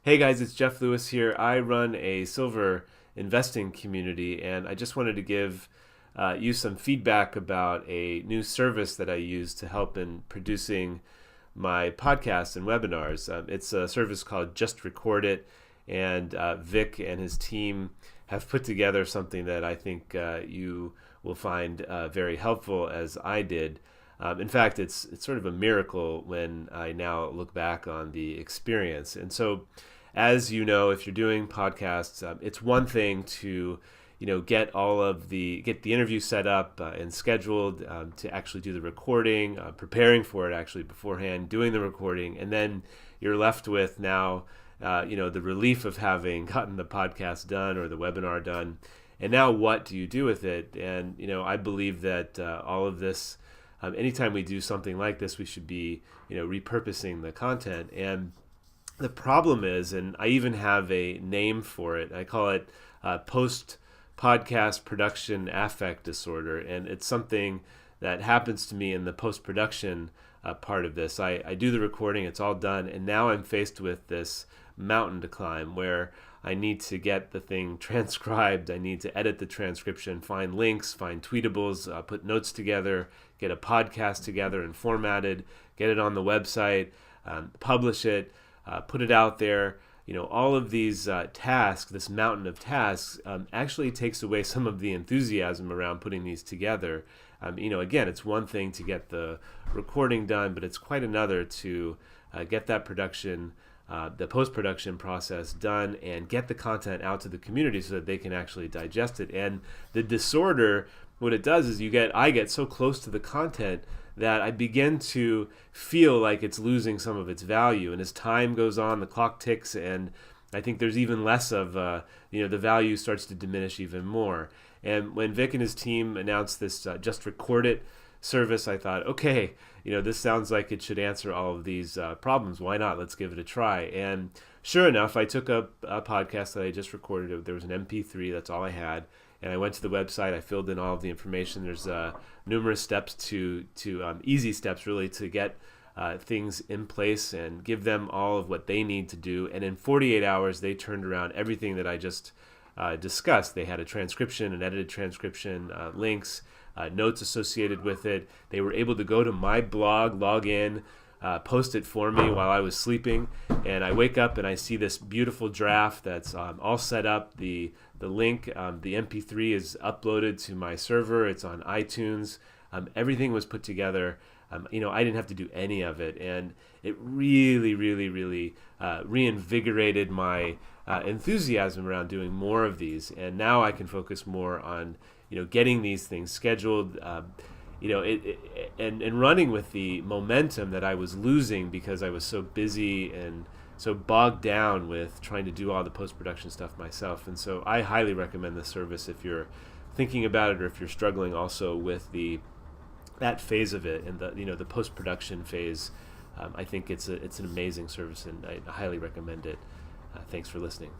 Hey guys, it's Jeff Lewis here. I run a silver investing community, and I just wanted to give you some feedback about a new service that I use to help in producing my podcasts and webinars. It's a service called JustRecord.it, and Vic and his team have put together something that I think you will find very helpful, as I did. In fact, it's sort of a miracle when I now look back on the experience. And so, as you know, if you're doing podcasts, it's one thing to get the interview set up and scheduled, to actually do the recording, preparing for it actually beforehand, doing the recording, and then you're left with now the relief of having gotten the podcast done or the webinar done. And now what do you do with it? And I believe that all of this, anytime we do something like this, we should be repurposing the content. And the problem is, and I even have a name for it, I call it post-podcast production affect disorder. And it's something that happens to me in the post-production part of this. I do the recording, it's all done, and now I'm faced with this mountain to climb where I need to get the thing transcribed, I need to edit the transcription, find links, find tweetables, put notes together, get a podcast together and formatted, get it on the website, publish it, put it out there. All of these tasks, this mountain of tasks, actually takes away some of the enthusiasm around putting these together. Again, it's one thing to get the recording done, but it's quite another to get that production, the post-production process done, and get the content out to the community so that they can actually digest it. And the disorder, what it does is I get so close to the content that I begin to feel like it's losing some of its value. And as time goes on, the clock ticks, and I think there's even less of, the value starts to diminish even more. And when Vic and his team announced this Just Record It service, I thought, okay, this sounds like it should answer all of these problems. Why not? Let's give it a try. And sure enough, I took up a podcast that I just recorded. There was an MP3, that's all I had. And I went to the website, I filled in all of the information. There's numerous steps easy steps really, to get things in place and give them all of what they need to do. And in 48 hours, they turned around everything that I just discussed. They had a transcription, an edited transcription, links, notes associated with it. They were able to go to my blog, log in, post it for me while I was sleeping, and I wake up and I see this beautiful draft that's all set up. The link, the MP3 is uploaded to my server. It's on iTunes. Everything was put together. I didn't have to do any of it, and it really, really, really reinvigorated my enthusiasm around doing more of these. And now I can focus more on getting these things scheduled. And running with the momentum that I was losing because I was so busy and so bogged down with trying to do all the post-production stuff myself. And so I highly recommend this service if you're thinking about it, or if you're struggling also with that phase of it, and the post-production phase. I think it's an amazing service, and I highly recommend it. Thanks for listening.